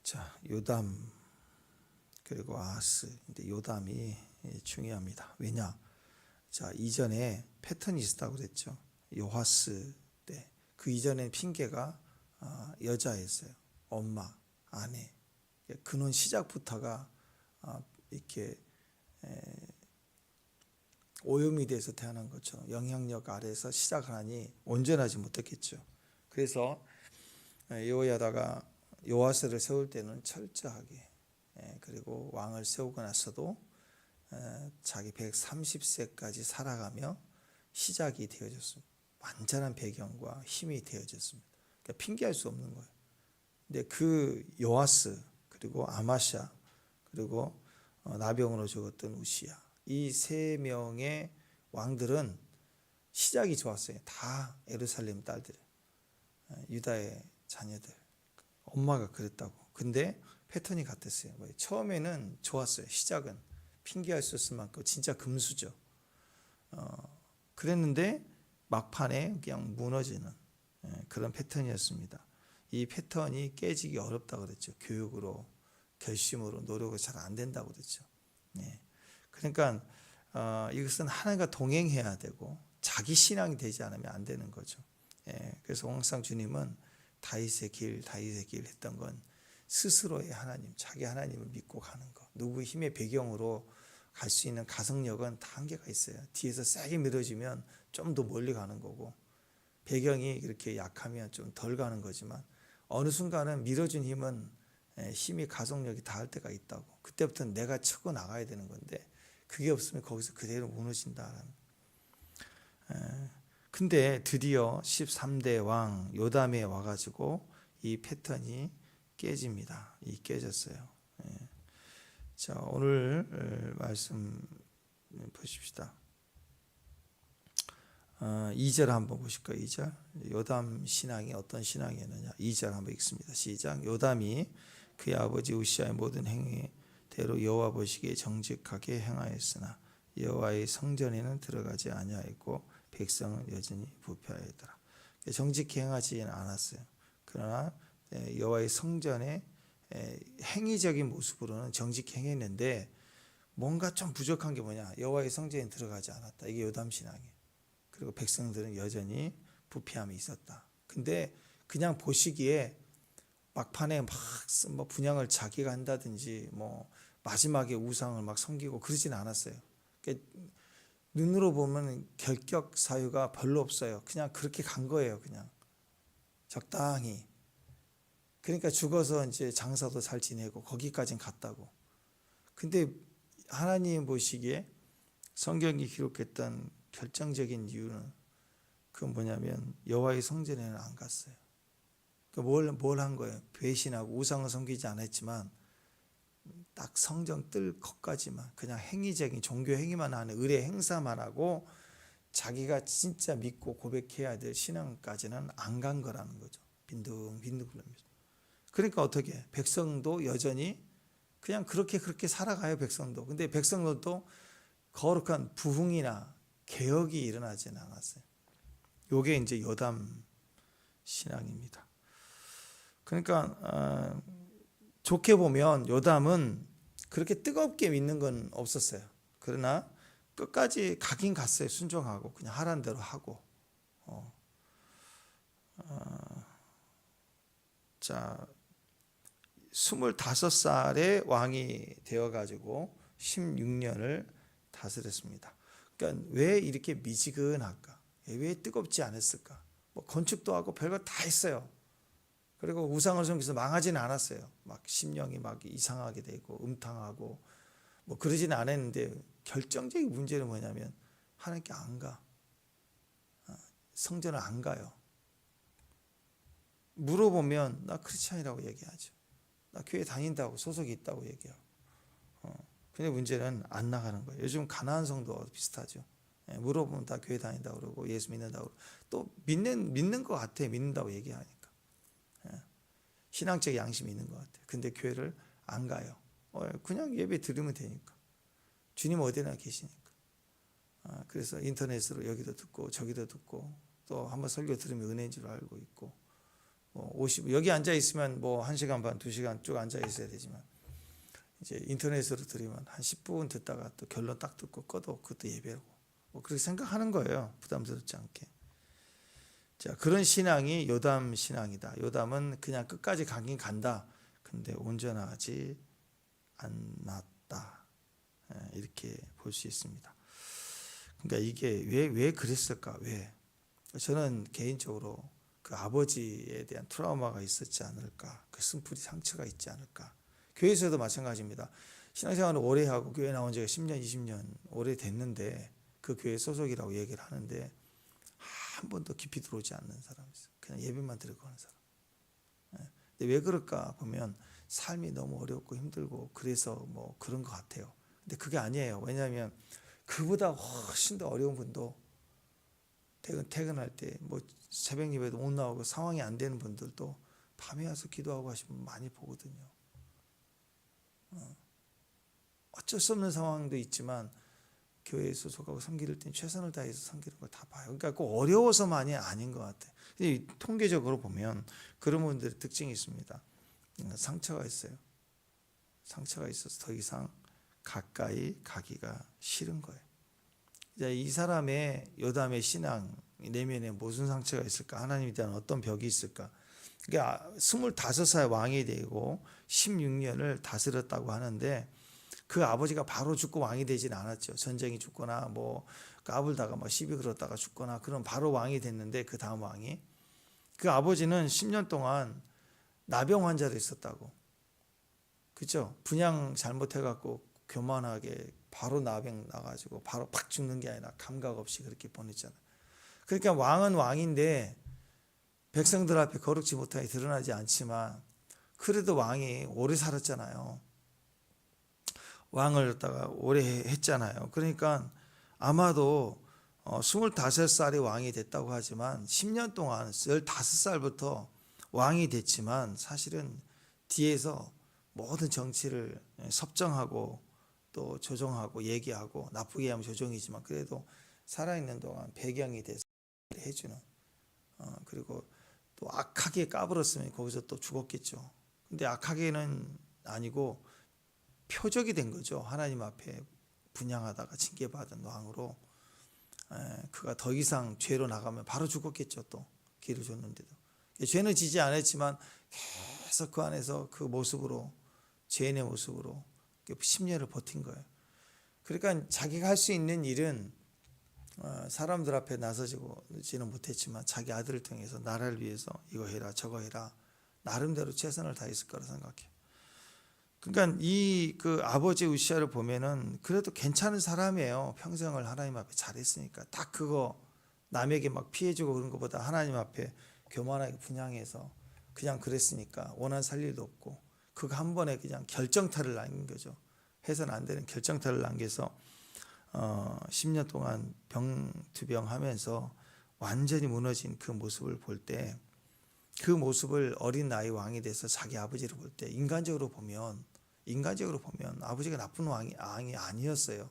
자, 요담 그리고 아하스. 근데 요담이 중요합니다. 왜냐? 자, 이전에 패턴이 있었다고 그랬죠. 요하스 때. 그 이전엔 핑계가 여자였어요. 엄마, 아내. 근원 시작부터가 이렇게 오염이 돼서 태어난 것처럼 영향력 아래에서 시작하니 온전하지 못했겠죠. 그래서 여호야다가 요아스를 세울 때는 철저하게, 그리고 왕을 세우고 나서도 자기 130세까지 살아가며 시작이 되어졌습니다. 완전한 배경과 힘이 되어졌습니다. 그러니까 핑계할 수 없는 거예요. 근데 그 요아스 그리고 아마샤 그리고 나병으로 죽었던 우시야, 이 세 명의 왕들은 시작이 좋았어요. 다 예루살렘 딸들, 유다의 자녀들, 엄마가 그랬다고. 근데 패턴이 같았어요. 처음에는 좋았어요. 시작은 핑계할 수 있을 만큼 진짜 금수저. 그랬는데 막판에 그냥 무너지는 그런 패턴이었습니다. 이 패턴이 깨지기 어렵다고 그랬죠. 교육으로, 결심으로, 노력으로 잘 안 된다고 그랬죠. 그러니까 이것은 하나님과 동행해야 되고 자기 신앙이 되지 않으면 안 되는 거죠. 그래서 항상 주님은 다윗의 길 했던 건 스스로의 하나님, 자기 하나님을 믿고 가는 것. 누구의 힘의 배경으로 갈 수 있는 가속력은 다 한계가 있어요. 뒤에서 세게 밀어주면 좀 더 멀리 가는 거고, 배경이 그렇게 약하면 좀 덜 가는 거지만, 어느 순간은 밀어준 힘은 힘이 가속력이 닿을 때가 있다고. 그때부터는 내가 치고 나가야 되는 건데, 그게 없으면 거기서 그대로 무너진다라는. 근데 드디어 13대 왕 요담에 와가지고 이 패턴이 깨집니다. 깨졌어요. 자, 오늘 말씀 보십시다. 2절 한번 보실까요? 2절. 요담 신앙이 어떤 신앙이었느냐. 2절 한번 읽습니다. 시작. 요담이 그의 아버지 우시아의 모든 행위대로 여호와 보시기에 정직하게 행하였으나 여호와의 성전에는 들어가지 아니하였고 백성은 여전히 부패하였더라. 정직히 행하지는 않았어요. 그러나 여호와의 성전에 행위적인 모습으로는 정직히 행했는데 뭔가 좀 부족한 게 뭐냐. 여호와의 성전에 들어가지 않았다. 이게 요담 신앙이에요. 그리고 백성들은 여전히 부패함이 있었다. 근데 그냥 보시기에 막판에 막 분향을 자기가 한다든지 뭐 마지막에 우상을 막 섬기고 그러진 않았어요. 그러니까 눈으로 보면 결격 사유가 별로 없어요. 그냥 그렇게 간 거예요. 그냥 적당히. 그러니까 죽어서 이제 장사도 잘 지내고 거기까지는 갔다고. 근데 하나님 보시기에 성경이 기록했던 결정적인 이유는 그건 뭐냐면 여호와의 성전에는 안 갔어요. 그러니까 뭘 한 거예요? 배신하고 우상을 섬기지 않았지만 딱 성전 뜰 것까지만 그냥 행위적인 종교 행위만 하는 의례 행사만 하고 자기가 진짜 믿고 고백해야 될 신앙까지는 안 간 거라는 거죠. 빈둥빈둥 그러면서. 그러니까 어떻게 백성도 여전히 그냥 그렇게 살아가요. 백성도. 근데 백성들도 거룩한 부흥이나 개혁이 일어나지는 않았어요. 요게 이제 요담 신앙입니다. 그러니까 좋게 보면 요담은 그렇게 뜨겁게 믿는 건 없었어요. 그러나 끝까지 가긴 갔어요. 순종하고 그냥 하라는 대로 하고. 자, 25살에 왕이 되어가지고 16년을 다스렸습니다. 그러니까 왜 이렇게 미지근할까? 왜 뜨겁지 않았을까? 뭐 건축도 하고 별거 다 했어요. 그리고 우상을 섬기면서 망하지는 않았어요. 막 심령이 막 이상하게 되고 음탕하고 뭐 그러지는 않았는데 결정적인 문제는 뭐냐면 하나님께 안 가. 성전을 안 가요. 물어보면 나 크리스찬이라고 얘기하죠. 나 교회 다닌다고 소속이 있다고 얘기하고. 근데 문제는 안 나가는 거예요. 요즘 가나안 성도 비슷하죠. 물어보면 다 교회 다닌다고 그러고 예수 믿는다고 그러고 또 믿는 것 같아. 믿는다고 얘기하니까. 신앙적 양심이 있는 것 같아요. 근데 교회를 안 가요. 그냥 예배 들으면 되니까. 주님 어디나 계시니까. 그래서 인터넷으로 여기도 듣고 저기도 듣고 또 한번 설교 들으면 은혜인 줄 알고 있고 여기 앉아 있으면 뭐 1시간 반, 2시간 쭉 앉아 있어야 되지만 이제 인터넷으로 들으면 한 10분 듣다가 또 결론 딱 듣고 꺼도 그것도 예배고 뭐 그렇게 생각하는 거예요. 부담스럽지 않게. 자, 그런 신앙이 요담 신앙이다. 요담은 그냥 끝까지 가긴 간다. 근데 온전하지 않았다. 이렇게 볼 수 있습니다. 그러니까 이게 왜 그랬을까? 왜? 저는 개인적으로 그 아버지에 대한 트라우마가 있었지 않을까? 그 쓴뿌리 상처가 있지 않을까? 교회에서도 마찬가지입니다. 신앙생활을 오래 하고 교회 나온 지가 10년, 20년 오래 됐는데 그 교회 소속이라고 얘기를 하는데 한 번도 깊이 들어오지 않는 사람이 있어요. 그냥 예배만 드리고 가는 사람. 근데 왜 그럴까 보면 삶이 너무 어렵고 힘들고 그래서 뭐 그런 것 같아요. 근데 그게 아니에요. 왜냐하면 그보다 훨씬 더 어려운 분도 퇴근할 때 뭐 새벽 예배도 못 나오고 상황이 안 되는 분들도 밤에 와서 기도하고 하시면 많이 보거든요. 어쩔 수 없는 상황도 있지만 교회에 소속하고 섬길 땐 최선을 다해서 섬기는 걸 다 봐요. 그러니까 꼭 어려워서만이 아닌 것 같아요. 통계적으로 보면 그런 분들의 특징이 있습니다. 상처가 있어요. 상처가 있어서 더 이상 가까이 가기가 싫은 거예요. 이 사람의 요담의 신앙 내면에 무슨 상처가 있을까? 하나님에 대한 어떤 벽이 있을까? 그러니까 25살 왕이 되고 16년을 다스렸다고 하는데 그 아버지가 바로 죽고 왕이 되지는 않았죠. 전쟁이 죽거나 뭐 까불다가 뭐 시비 걸었다가 죽거나 그런 바로 왕이 됐는데 그 다음 왕이 그 아버지는 10년 동안 나병 환자로 있었다고. 그렇죠? 분양 잘못해갖고 교만하게 바로 나병 나가지고 바로 팍 죽는 게 아니라 감각 없이 그렇게 보냈잖아요. 그러니까 왕은 왕인데 백성들 앞에 거룩지 못하게 드러나지 않지만 그래도 왕이 오래 살았잖아요. 왕을 갖다가 오래 했잖아요. 그러니까 아마도 25살이 왕이 됐다고 하지만 10년 동안 15살부터 왕이 됐지만 사실은 뒤에서 모든 정치를 섭정하고 또 조정하고 얘기하고 나쁘게 하면 조정이지만 그래도 살아있는 동안 배경이 돼서 해주는 그리고 또 악하게 까불었으면 거기서 또 죽었겠죠. 근데 악하게는 아니고 표적이 된 거죠. 하나님 앞에 분향하다가 징계받은 왕으로 그가 더 이상 죄로 나가면 바로 죽었겠죠. 또 기회를 줬는데도 죄는 지지 않았지만 계속 그 안에서 그 모습으로 죄인의 모습으로 10년을 버틴 거예요. 그러니까 자기가 할 수 있는 일은 사람들 앞에 나서지는 못했지만 자기 아들을 통해서 나라를 위해서 이거 해라 저거 해라 나름대로 최선을 다했을 거라 생각해요. 그러니까 그 아버지 우시아를 보면은 그래도 괜찮은 사람이에요. 평생을 하나님 앞에 잘했으니까 딱 그거 남에게 막 피해주고 그런 것보다 하나님 앞에 교만하게 분향해서 그냥 그랬으니까 원한 살 일도 없고 그거 한 번에 그냥 결정타를 남긴 거죠. 해서는 안 되는 결정타를 남겨서 10년 동안 병투병하면서 완전히 무너진 그 모습을 볼 때 그 모습을 어린 나이 왕이 돼서 자기 아버지를 볼 때 인간적으로 보면 아버지가 나쁜 왕이 아니었어요.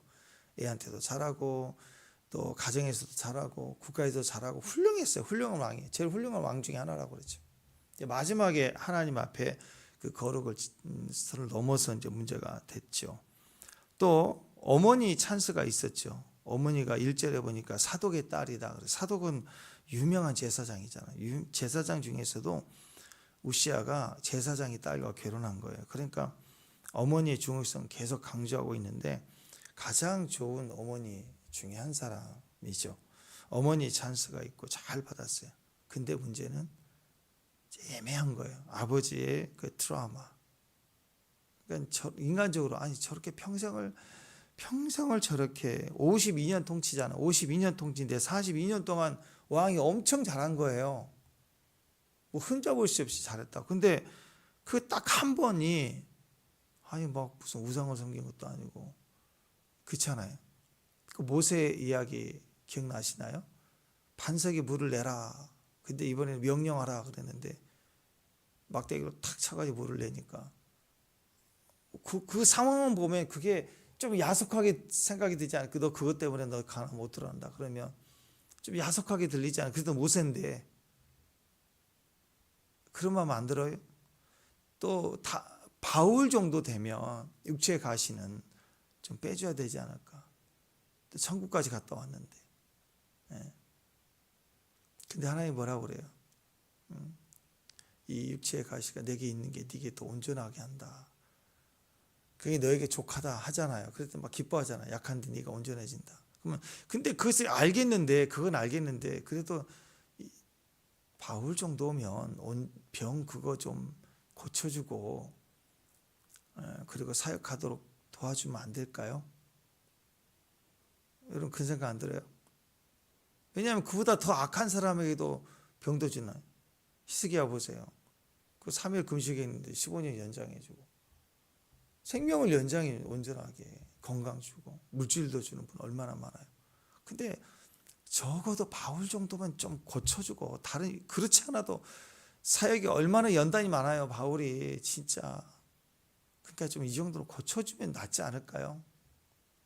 애한테도 잘하고 또 가정에서도 잘하고 국가에서도 잘하고 훌륭했어요. 훌륭한 왕이에요. 제일 훌륭한 왕 중에 하나라고 그랬죠. 마지막에 하나님 앞에 그 거룩을 넘어서 이제 문제가 됐죠. 또 어머니 찬스가 있었죠. 어머니가 1절에 보니까 사독의 딸이다. 사독은 유명한 제사장이잖아요. 제사장 중에서도 우시아가 제사장의 딸과 결혼한 거예요. 그러니까 어머니의 중요성 계속 강조하고 있는데 가장 좋은 어머니 중에 한 사람이죠. 어머니 찬스가 있고 잘 받았어요. 근데 문제는 애매한 거예요. 아버지의 그 트라우마. 그러니까 인간적으로 아니 저렇게 평생을 저렇게 52년 통치잖아. 52년 통치인데 42년 동안 왕이 엄청 잘한 거예요. 뭐 흠잡을 수 없이 잘했다. 근데 그 딱 한 번이 아니 막 무슨 우상을 섬긴 것도 아니고 그렇잖아요. 그 모세 이야기 기억나시나요? 반석에 물을 내라. 근데 이번에는 명령하라 그랬는데 막대기로 탁 쳐가지고 물을 내니까 그 상황만 보면 그게 좀 야속하게 생각이 되지 않을까? 너 그것 때문에 너 가나안 못 들어간다. 그러면 좀 야속하게 들리지 않을까? 그래도 모세인데 그런 마음 안 들어요? 또 바울 정도 되면 육체의 가시는 좀 빼줘야 되지 않을까? 또 천국까지 갔다 왔는데. 예. 근데 하나님 뭐라고 그래요? 이 육체의 가시가 내게 있는 게 네게 더 온전하게 한다. 그게 너에게 족하다 하잖아요. 그래서 막 기뻐하잖아요. 약한데 네가 온전해진다. 그러면 근데 그것을 알겠는데 그건 알겠는데 그래도 바울 정도면 병 그거 좀 고쳐주고 그리고 사역하도록 도와주면 안 될까요? 여러분 그런 생각 안 들어요? 왜냐하면 그보다 더 악한 사람에게도 병도 주나요? 히스기야 보세요. 그 3일 금식에 있는데 15년 연장해주고 생명을 연장해 온전하게 건강 주고 물질도 주는 분 얼마나 많아요. 근데 적어도 바울 정도만 좀 고쳐주고 다른 그렇지 않아도 사역이 얼마나 연단이 많아요. 바울이 진짜 그러니까 좀 이 정도로 고쳐주면 낫지 않을까요?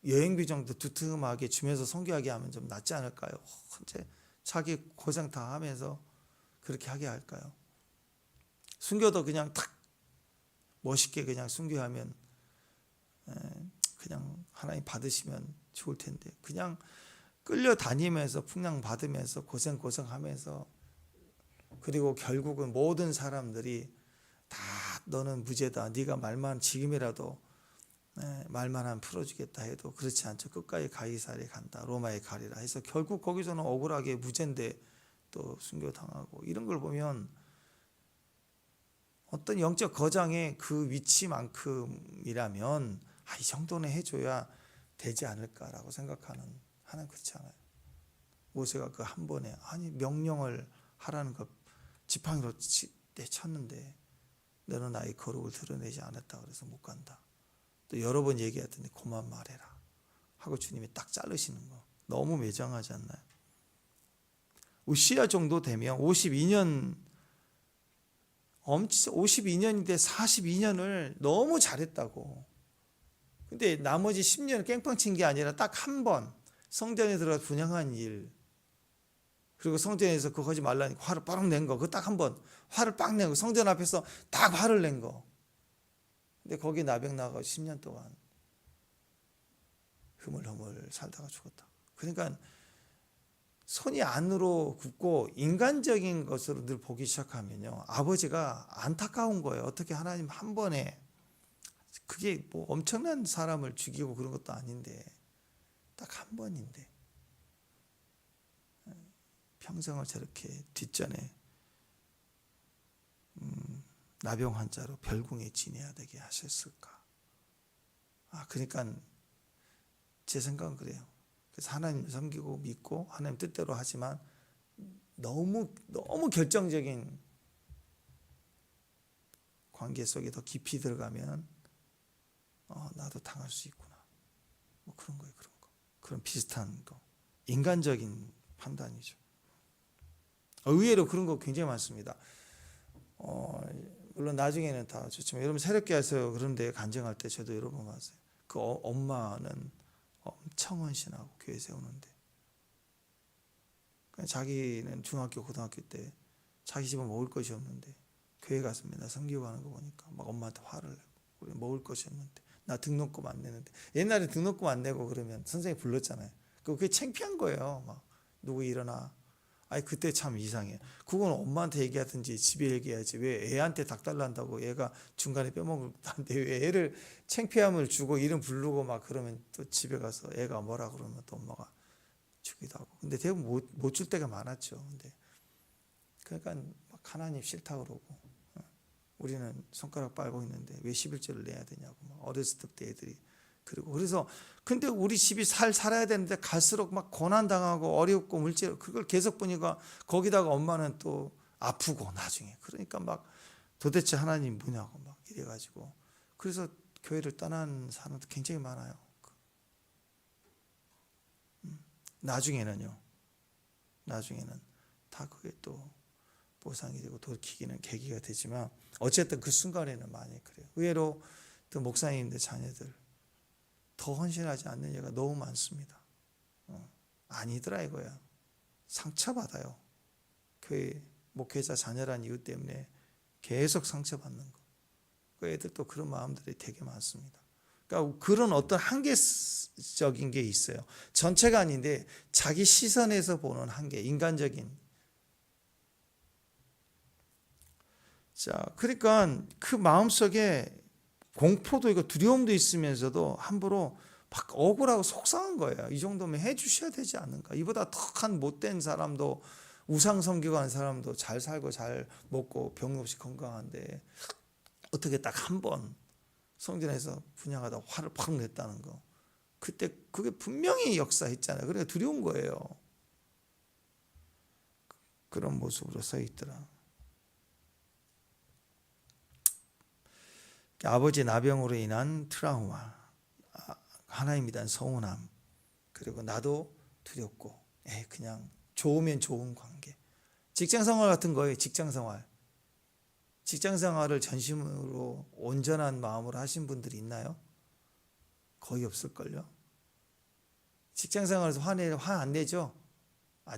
여행비 정도 두툼하게 주면서 선교하게 하면 좀 낫지 않을까요? 언제 자기 고생 다 하면서 그렇게 하게 할까요? 순교도 그냥 탁 멋있게 그냥 순교하면 그냥 하나님 받으시면 좋을 텐데 그냥 끌려다니면서 풍랑 받으면서 고생하면서 그리고 결국은 모든 사람들이 다 너는 무죄다. 네가 말만 지금이라도 말만 하면 풀어주겠다 해도 그렇지 않죠. 끝까지 가이사랴에 간다. 로마에 가리라 해서 결국 거기서는 억울하게 무죄인데 또 순교당하고 이런 걸 보면 어떤 영적 거장의 그 위치만큼이라면 이 정도는 해줘야 되지 않을까라고 생각하는 하나님 그렇지 않아요. 모세가 그 한 번에 명령을 하라는 거 지팡이로 쳤는데 너는 나의 거룩을 드러내지 않았다 그래서 못 간다. 또 여러 번 얘기하더니 그만 말해라 하고 주님이 딱 자르시는 거 너무 매정하지 않나요? 우시야 정도 되면 52년인데 42년을 너무 잘했다고. 근데 나머지 10년을 깽판 친 게 아니라 딱 한 번 성전에 들어가 분향한 일 그리고 성전에서 그거 하지 말라니까 화를 빠르 낸 거 그거 딱 한 번 화를 빡 내고 성전 앞에서 딱 화를 낸 거. 근데 거기 나병 나가고 10년 동안 흐물흐물 살다가 죽었다. 그러니까 손이 안으로 굽고 인간적인 것으로 늘 보기 시작하면요. 아버지가 안타까운 거예요. 어떻게 하나님 한 번에 그게 뭐 엄청난 사람을 죽이고 그런 것도 아닌데 딱 한 번인데 평생을 저렇게 뒷전에 나병 환자로 별궁에 지내야 되게 하셨을까? 그러니까 제 생각은 그래요. 그래서 하나님 섬기고 믿고 하나님 뜻대로 하지만 너무 결정적인 관계 속에 더 깊이 들어가면 나도 당할 수 있구나. 뭐 그런 거예요. 그런 비슷한 거. 인간적인 판단이죠. 의외로 그런 거 굉장히 많습니다. 물론 나중에는 다 좋지만 여러분 새롭게해서 그런데 간증할 때 저도 여러 번 봤어요. 그 엄마는 엄청 헌신하고 교회 세우는데 자기는 중학교 고등학교 때 자기 집은 먹을 것이 없는데 교회 가서 맨날 섬기고 하는 거 보니까 막 엄마한테 화를 내고 우리 먹을 것이 없는데 나 등록금 안 내는데 옛날에 등록금 안 내고 그러면 선생님이 불렀잖아요. 그게 창피한 거예요. 막 누구 일어나. 그때 참 이상해. 그건 엄마한테 얘기하든지 집에 얘기해야지. 왜 애한테 닥달난다고 얘가 중간에 빼먹는데 왜 애를 창피함을 주고 이름 부르고 막 그러면 또 집에 가서 애가 뭐라 그러면 또 엄마가 주기도 하고. 근데 대부분 못 줄 때가 많았죠. 근데 그러니까 막 하나님 싫다 그러고 우리는 손가락 빨고 있는데 왜 11조를 내야 되냐고 막 어렸을 때 애들이 그리고 그래서 근데 우리 집이 살아야 되는데 갈수록 막 고난 당하고 어렵고 물질 그걸 계속 보니까 거기다가 엄마는 또 아프고 나중에 그러니까 막 도대체 하나님 뭐냐고 막 이래가지고 그래서 교회를 떠난 사람도 굉장히 많아요. 나중에는 다 그게 또 보상이 되고 돌이키기는 계기가 되지만 어쨌든 그 순간에는 많이 그래요. 의외로 또 목사님들 자녀들 더 헌신하지 않는 예가 너무 많습니다. 아니더라 이거야. 상처받아요. 교회 목회자 자녀란 이유 때문에 계속 상처받는 거. 그 애들도 그런 마음들이 되게 많습니다. 그러니까 그런 어떤 한계적인 게 있어요. 전체가 아닌데 자기 시선에서 보는 한계, 인간적인. 자, 그러니까 그 마음속에 공포도 있고 두려움도 있으면서도 함부로 막 억울하고 속상한 거예요. 이 정도면 해주셔야 되지 않는가. 이보다 턱한 못된 사람도, 우상 섬기고 하는 사람도 잘 살고 잘 먹고 병 없이 건강한데 어떻게 딱 한 번 성전에서 분향하다 화를 팍 냈다는 거. 그때 그게 분명히 역사했잖아요. 그러니까 두려운 거예요. 그런 모습으로 서 있더라. 아버지 나병으로 인한 트라우마, 하나님에 대한 서운함, 그리고 나도 두렵고, 그냥 좋으면 좋은 관계. 직장생활 같은 거예요. 직장생활. 직장생활을 전심으로 온전한 마음으로 하신 분들이 있나요? 거의 없을걸요. 직장생활에서 화 안 내죠?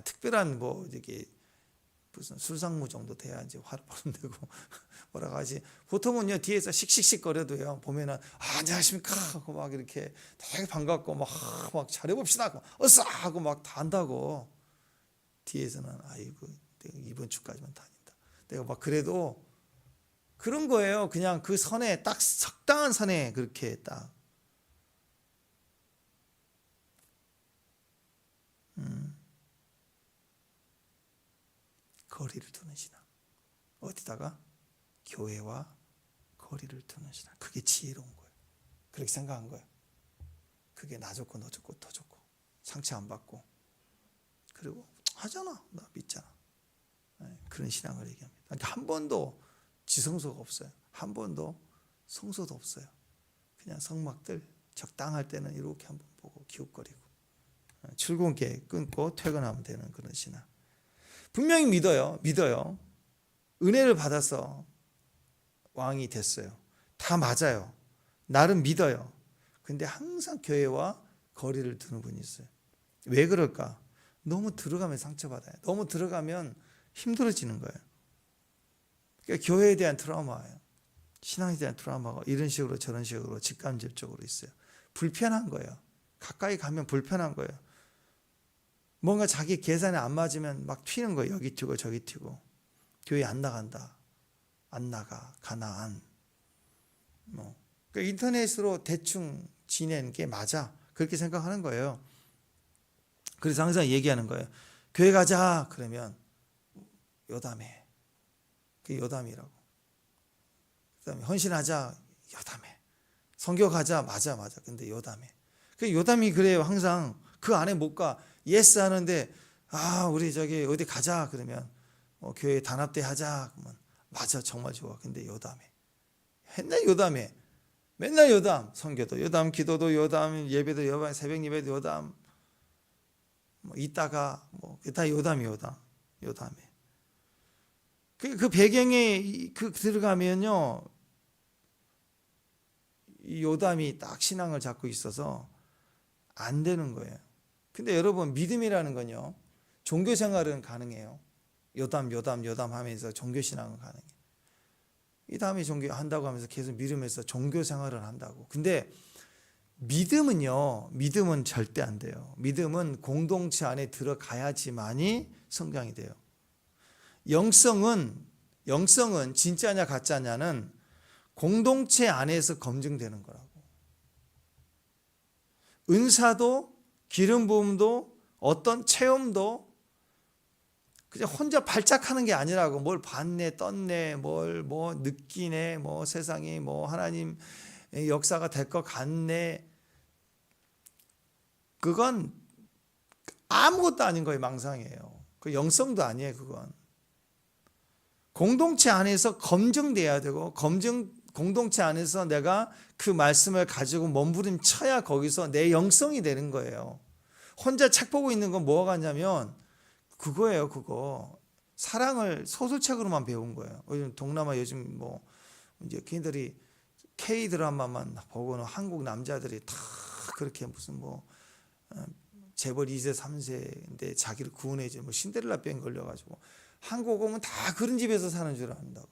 특별한 뭐 이렇게 무슨 술상무 정도 돼야 이제 화를 내고 뭐라고 하지. 보통은요 뒤에서 씩씩씩 거려도요 보면은 안녕하십니까 하고 막 이렇게 되게 반갑고 막 잘해봅시다 어싸 하고 막 다 한다고. 뒤에서는 아이고 내가 이번 주까지만 다닌다. 내가 막 그래도 그런 거예요. 그냥 그 선에 딱 적당한 선에 그렇게 딱. 거리를 두는 신앙. 어디다가? 교회와 거리를 두는 신앙. 그게 지혜로운 거예요. 그렇게 생각한 거예요. 그게 나 좋고 너 좋고 더 좋고 상처 안 받고 그리고 하잖아. 나 믿잖아. 그런 신앙을 얘기합니다. 그러니까 한 번도 지성소가 없어요. 한 번도 성소도 없어요. 그냥 성막들 적당할 때는 이렇게 한번 보고 기웃거리고 출근길 끊고 퇴근하면 되는 그런 신앙. 분명히 믿어요. 은혜를 받아서 왕이 됐어요. 다 맞아요. 나름 믿어요. 근데 항상 교회와 거리를 두는 분이 있어요. 왜 그럴까? 너무 들어가면 상처받아요. 너무 들어가면 힘들어지는 거예요. 그러니까 교회에 대한 트라우마예요. 신앙에 대한 트라우마가 이런 식으로 저런 식으로 직간접적으로 있어요. 불편한 거예요. 가까이 가면 불편한 거예요. 뭔가 자기 계산에 안 맞으면 막 튀는 거예요. 여기 튀고 저기 튀고. 교회 안 나간다. 안 나가. 가나안. 그러니까 인터넷으로 대충 지낸 게 맞아. 그렇게 생각하는 거예요. 그래서 항상 얘기하는 거예요. 교회 가자. 그러면 요담해. 그게 요담이라고. 그다음에 헌신하자. 요담해. 선교 가자. 맞아. 근데 요담해. 그 요담이 그래요. 항상 그 안에 못 가. 예스 하는데 우리 저기 어디 가자 그러면 교회 단합대 하자 그러면 맞아 정말 좋아. 근데 요담해. 맨날 요담. 선교도 요담, 기도도 요담, 예배도 요담, 새벽 예배도 요담. 이따가 다 요담해. 그 배경에 들어가면요 이 요담이 딱 신앙을 잡고 있어서 안 되는 거예요. 근데 여러분 믿음이라는 건요 종교 생활은 가능해요. 요담 하면서 종교 신앙은 가능해요. 이 다음에 종교 한다고 하면서 계속 믿으면서 종교 생활을 한다고. 근데 믿음은 절대 안 돼요. 믿음은 공동체 안에 들어가야지만이 성장이 돼요. 영성은 진짜냐 가짜냐는 공동체 안에서 검증되는 거라고. 은사도 기름 부음도 어떤 체험도 그냥 혼자 발작하는 게 아니라고. 뭘 봤네 떴네 뭘 느끼네 세상이 하나님 역사가 될 것 같네. 그건 아무것도 아닌 거예요. 망상이에요. 그 영성도 아니에요. 그건 공동체 안에서 검증돼야 되고 공동체 안에서 내가 그 말씀을 가지고 몸부림쳐야 거기서 내 영성이 되는 거예요. 혼자 책 보고 있는 건 뭐가 같냐면 그거예요. 그거 사랑을 소설책으로만 배운 거예요. 요즘 동남아 요즘 이제 걔들이 K 드라마만 보고는 한국 남자들이 다 그렇게 무슨 재벌 2세 3세인데 자기를 구원해줘 신데렐라 병 걸려가지고 한국 오면 다 그런 집에서 사는 줄 안다고.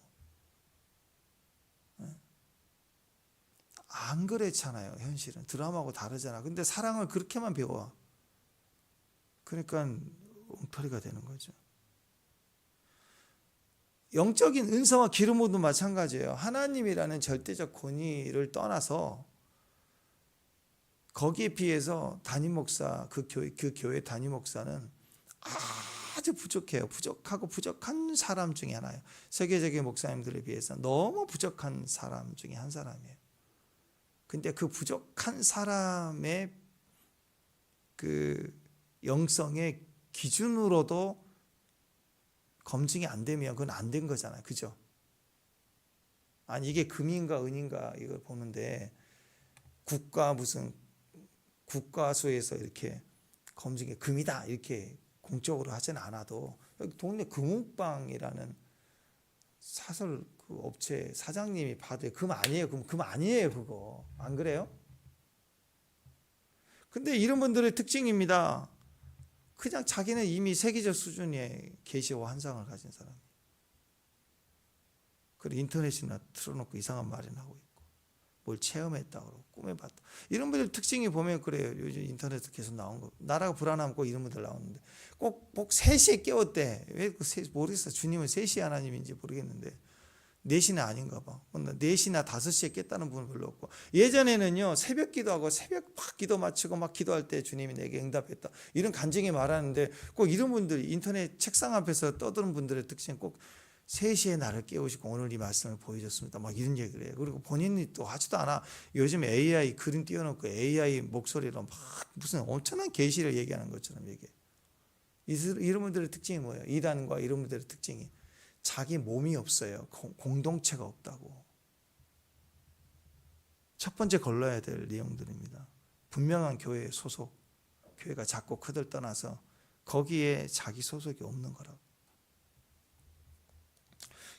안 그렇잖아요. 현실은 드라마하고 다르잖아. 근데 사랑을 그렇게만 배워. 그러니까 엉터리가 되는 거죠. 영적인 은사와 기름부도 마찬가지예요. 하나님이라는 절대적 권위를 떠나서 거기에 비해서 담임 목사, 그 교회 담임 목사는 아주 부족해요. 부족하고 부족한 사람 중에 하나예요. 세계적인 목사님들에 비해서 너무 부족한 사람 중에 한 사람이에요. 근데 그 부족한 사람의 그 영성의 기준으로도 검증이 안 되면 그건 안 된 거잖아요. 그죠? 아니 이게 금인가 은인가 이걸 보는데 국가수에서 이렇게 검증이 금이다 이렇게 공적으로 하지는 않아도 여기 동네 금옥방이라는 사설 그 업체 사장님이 봐도 금 아니에요. 금 아니에요. 그거 안 그래요? 근데 이런 분들의 특징입니다. 그냥 자기는 이미 세계적 수준의 계시와 환상을 가진 사람. 그리고 인터넷이나 틀어놓고 이상한 말이나 하고 있고 뭘 체험했다 그러고 꿈에 봤다. 이런 분들 특징이 보면 그래요. 요즘 인터넷에 계속 나온 거. 나라가 불안하면 꼭 이런 분들 나오는데 꼭 3시에 깨웠대. 왜 모르겠어. 주님은 3시 하나님인지 모르겠는데 4시는 아닌가 봐. 4시나 5시에 깼다는 분은 별로 없고 예전에는요 새벽 기도하고 새벽 막 기도 마치고 막 기도할 때 주님이 내게 응답했다 이런 간증이 말하는데 꼭 이런 분들 인터넷 책상 앞에서 떠드는 분들의 특징은 꼭 3시에 나를 깨우시고 오늘 이 말씀을 보여줬습니다 막 이런 얘기를 해요. 그리고 본인이 또 하지도 않아. 요즘 AI 그림 띄워놓고 AI 목소리로 막 무슨 엄청난 계시를 얘기하는 것처럼 얘기해. 이런 분들의 특징이 뭐예요? 이단과 이런 분들의 특징이 자기 몸이 없어요. 공동체가 없다고. 첫 번째 걸러야 될 내용들입니다. 분명한 교회에 소속, 교회가 작고 크들 떠나서 거기에 자기 소속이 없는 거라고.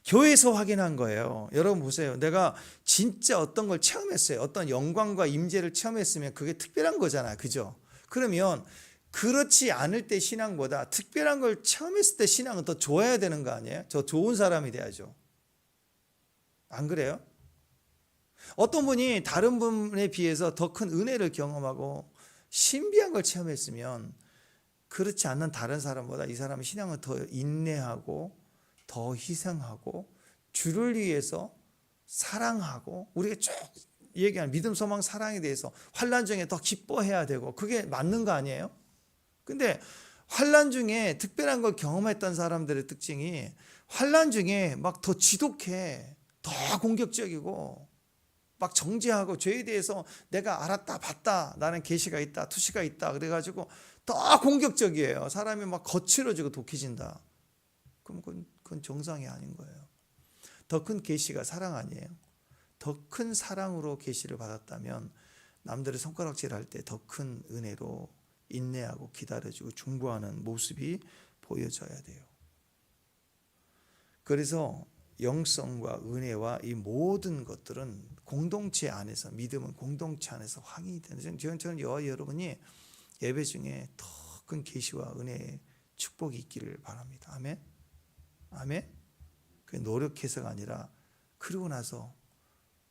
교회에서 확인한 거예요. 여러분 보세요. 내가 진짜 어떤 걸 체험했어요. 어떤 영광과 임재를 체험했으면 그게 특별한 거잖아요. 그죠? 그러면 그렇지 않을 때 신앙보다 특별한 걸 체험했을 때 신앙은 더 좋아야 되는 거 아니에요? 저 좋은 사람이 돼야죠. 안 그래요? 어떤 분이 다른 분에 비해서 더 큰 은혜를 경험하고 신비한 걸 체험했으면 그렇지 않는 다른 사람보다 이 사람은 신앙을 더 인내하고 더 희생하고 주를 위해서 사랑하고 우리가 쭉 얘기하는 믿음, 소망, 사랑에 대해서 환난 중에 더 기뻐해야 되고 그게 맞는 거 아니에요? 근데 환난 중에 특별한 걸 경험했던 사람들의 특징이 환난 중에 막 더 지독해, 더 공격적이고 막 정죄하고 죄에 대해서 내가 알았다, 봤다, 나는 계시가 있다, 투시가 있다 그래가지고 더 공격적이에요. 사람이 막 거칠어지고 독해진다. 그럼 그건 정상이 아닌 거예요. 더 큰 계시가 사랑 아니에요? 더 큰 사랑으로 계시를 받았다면 남들의 손가락질할 때 더 큰 은혜로 인내하고 기다려주고 중보하는 모습이 보여져야 돼요. 그래서 영성과 은혜와 이 모든 것들은 공동체 안에서 믿음은 공동체 안에서 확인이 되는. 저는 여러분이 예배 중에 더 큰 계시와 은혜의 축복이 있기를 바랍니다. 아멘. 아멘. 그 노력해서가 아니라 그러고 나서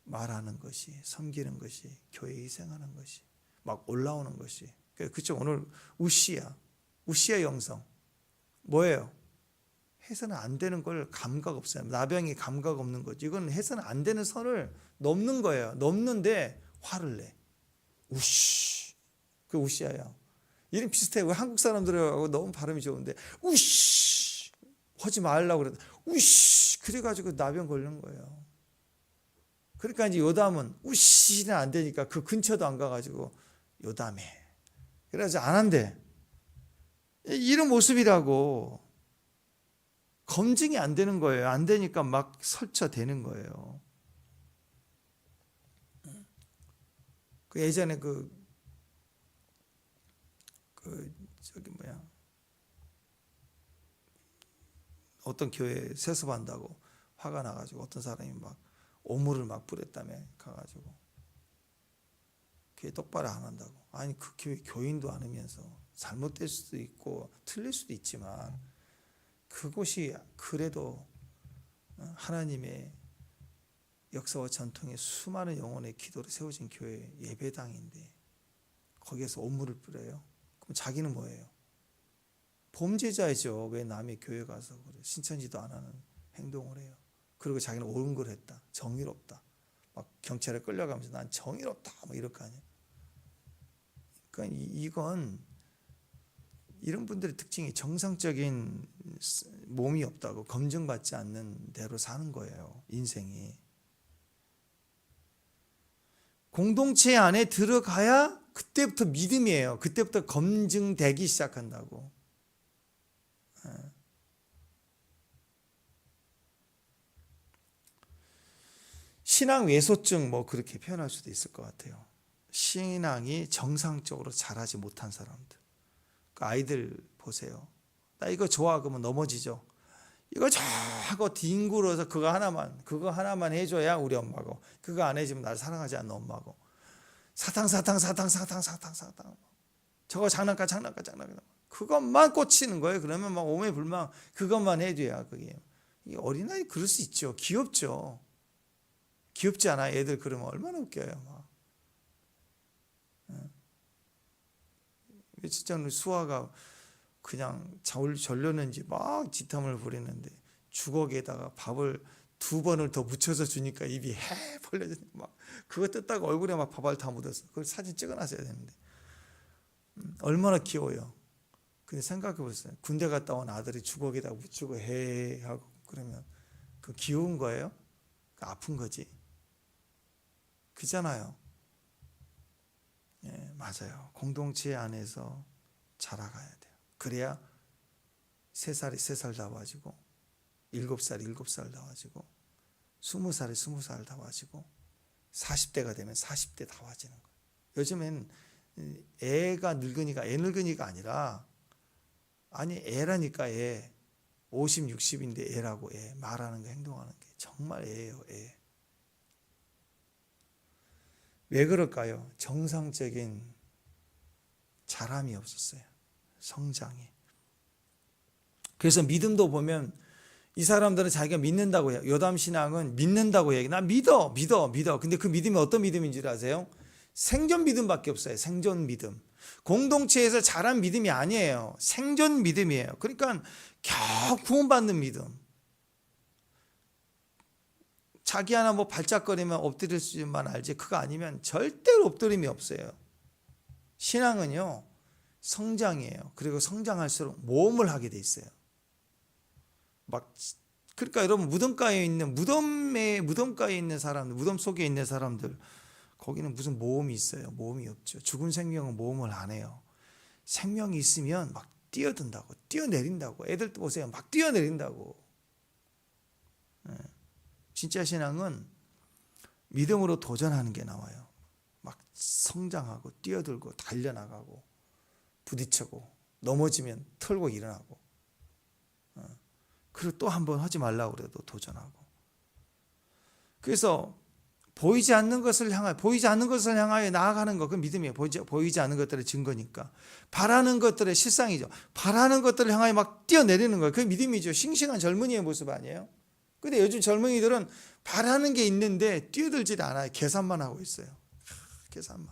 말하는 것이, 섬기는 것이, 교회 희생하는 것이, 막 올라오는 것이. 그쵸? 오늘 우시야 영성 뭐예요? 해서는 안 되는 걸 감각 없어요. 나병이 감각 없는 거지. 이건 해서는 안 되는 선을 넘는 거예요. 넘는데 화를 내. 우시. 그 우시야야. 이름 비슷해요. 한국 사람들하고 너무 발음이 좋은데 우시 하지 말라고 그래. 우시 그래가지고 나병 걸린 거예요. 그러니까 이제 요담은 우시는 안 되니까 그 근처도 안 가가지고 요담해. 그래서 안 한대. 이런 모습이라고. 검증이 안 되는 거예요. 안 되니까 막 설쳐대는 거예요. 그 예전에 어떤 교회 세습한다고 화가 나가지고 어떤 사람이 막 오물을 막 뿌렸다며 가가지고 교회 똑바로 안 한다고. 아니 그 교회 교인도 아니면서 잘못될 수도 있고 틀릴 수도 있지만 그곳이 그래도 하나님의 역사와 전통에 수많은 영혼의 기도로 세워진 교회 예배당인데 거기에서 옷물을 뿌려요. 그럼 자기는 뭐예요? 범죄자이죠. 왜 남의 교회 가서 그래 신천지도 안 하는 행동을 해요. 그리고 자기는 옳은 걸 했다. 정의롭다. 막 경찰에 끌려가면서 난 정의롭다. 뭐 이럴 거 아니에요. 그러니까 이건 이런 분들의 특징이 정상적인 몸이 없다고 검증받지 않는 대로 사는 거예요. 인생이. 공동체 안에 들어가야 그때부터 믿음이에요. 그때부터 검증되기 시작한다고. 신앙 외소증 뭐 그렇게 표현할 수도 있을 것 같아요. 신앙이 정상적으로 자라지 못한 사람들. 그 아이들 보세요. 나 이거 좋아 그러면 넘어지죠. 이거 자고 뒹굴어서 그거 하나만 해줘야 우리 엄마고, 그거 안 해주면 날 사랑하지 않는 엄마고, 사탕 저거 장난감 그것만 꽂히는 거예요. 그러면 막 오매불망 그것만 해줘야. 그게 어린아이 그럴 수 있죠. 귀엽죠. 귀엽지 않아요? 애들 그러면 얼마나 웃겨요. 막. 며칠 전에 수아가 그냥 절렸는지 막 지탐을 부리는데 주걱에다가 밥을 2번을 더 묻혀서 주니까 입이 해 벌려지고 막 그거 뜯다가 얼굴에 막 밥알 다 묻었어. 그걸 사진 찍어놨어야 되는데 얼마나 귀여워요. 근데 생각해 보세요. 군대 갔다 온 아들이 주걱에다 묻히고 해 하고 그러면 그 귀여운 거예요? 아픈 거지. 그잖아요. 예, 맞아요. 공동체 안에서 자라가야 돼요. 그래야 3살이 3살 다 와지고 7살이 7살 다 와지고 20살이 20살 다 와지고 40대가 되면 40대 다 와지는 거예요. 요즘엔 애가 늙으니까 애 늙으니까 아니라 애라니까 애 50, 60인데 애라고 애 말하는 거 행동하는 게 정말 애예요. 애. 왜 그럴까요? 정상적인 자람이 없었어요. 성장이. 그래서 믿음도 보면 이 사람들은 자기가 믿는다고 해요. 요담 신앙은 믿는다고 얘기해. 나 믿어. 근데 그 믿음이 어떤 믿음인 줄 아세요? 생존 믿음밖에 없어요. 생존 믿음. 공동체에서 자란 믿음이 아니에요. 생존 믿음이에요. 그러니까 겨우 구원받는 믿음. 자기 하나 뭐 발작거리면 엎드릴 수만 알지 그거 아니면 절대로 엎드림이 없어요. 신앙은요 성장이에요. 그리고 성장할수록 모험을 하게 돼 있어요. 그러니까 여러분 무덤가에 있는 사람들, 무덤 속에 있는 사람들 거기는 무슨 모험이 있어요? 모험이 없죠. 죽은 생명은 모험을 안 해요. 생명이 있으면 막 뛰어든다고, 뛰어내린다고. 애들도 보세요, 막 뛰어내린다고. 진짜 신앙은 믿음으로 도전하는 게 나와요. 막 성장하고 뛰어들고 달려나가고 부딪히고 넘어지면 털고 일어나고 그리고 또 한 번 하지 말라고 그래도 도전하고. 그래서 보이지 않는 것을 향하여 나아가는 거, 그 믿음이에요. 보이지 않는 것들의 증거니까. 바라는 것들의 실상이죠. 바라는 것들을 향하여 막 뛰어내리는 거예요. 그 믿음이죠. 싱싱한 젊은이의 모습 아니에요? 근데 요즘 젊은이들은 바라는 게 있는데 뛰어들지 않아요. 계산만 하고 있어요. 계산만.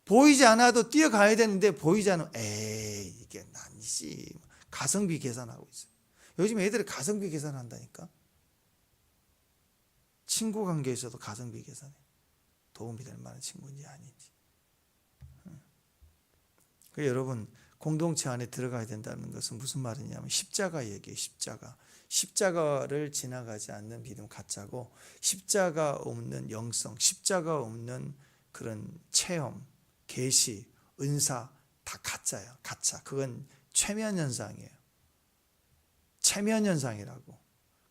보이지 않아도 뛰어가야 되는데 보이지 않으면 이게 난시 가성비 계산하고 있어요. 요즘 애들이 가성비 계산한다니까. 친구 관계에서도 가성비 계산해. 도움이 될 만한 친구인지 아닌지. 그래서 여러분 공동체 안에 들어가야 된다는 것은 무슨 말이냐면 십자가 얘기예요. 십자가를 지나가지 않는 믿음 가짜고, 십자가 없는 영성, 십자가 없는 그런 체험, 계시, 은사 다 가짜예요. 가짜. 그건 최면현상이에요. 최면현상이라고.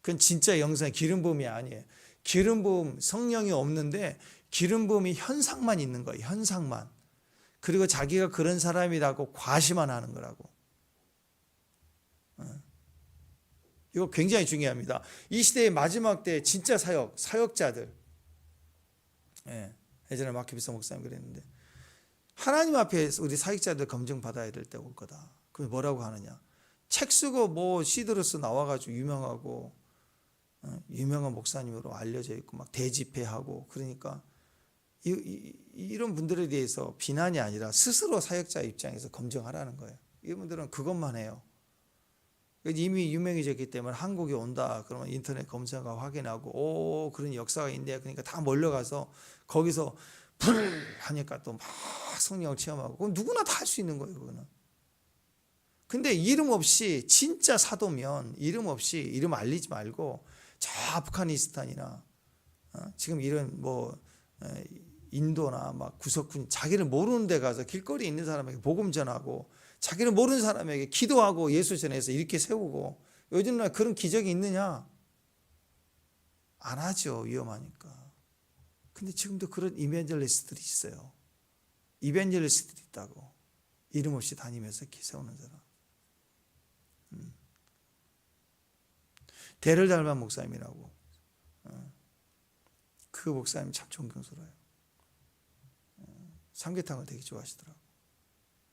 그건 진짜 영성의 기름 부음이 아니에요. 기름 부음, 성령이 없는데 기름 부음이 현상만 있는 거예요. 현상만. 그리고 자기가 그런 사람이라고 과시만 하는 거라고. 이거 굉장히 중요합니다. 이 시대의 마지막 때 진짜 사역자들. 예전에 마키비서 목사님 그랬는데 하나님 앞에 우리 사역자들 검증받아야 될 때 올 거다. 그럼 뭐라고 하느냐? 책 쓰고 뭐 시드로스 나와가지고 유명하고 유명한 목사님으로 알려져 있고 막 대집회하고 그러니까 이런 분들에 대해서 비난이 아니라 스스로 사역자 입장에서 검증하라는 거예요. 이분들은 그것만 해요. 이미 유명해졌기 때문에 한국에 온다 그러면 인터넷 검색하고 확인하고 오 그런 역사가 있네 그러니까 다 몰려가서 거기서 불 하니까 또 막 성령을 체험하고 그럼 누구나 다 할 수 있는 거예요. 그거는. 근데 이름 없이 진짜 사도면 이름 없이 이름 알리지 말고 저 아프가니스탄이나 지금 이런 뭐 인도나 막 구석군 자기를 모르는 데 가서 길거리에 있는 사람에게 복음 전하고 자기를 모르는 사람에게 기도하고 예수 전해서 이렇게 세우고 요즘날 그런 기적이 있느냐? 안 하죠. 위험하니까. 근데 지금도 그런 이벤젤리스트들이 있어요. 이벤젤리스트들이 있다고. 이름 없이 다니면서 기 세우는 사람. 대를 닮은 목사님이라고. 그 목사님 참 존경스러워요. 삼계탕을 되게 좋아하시더라고요.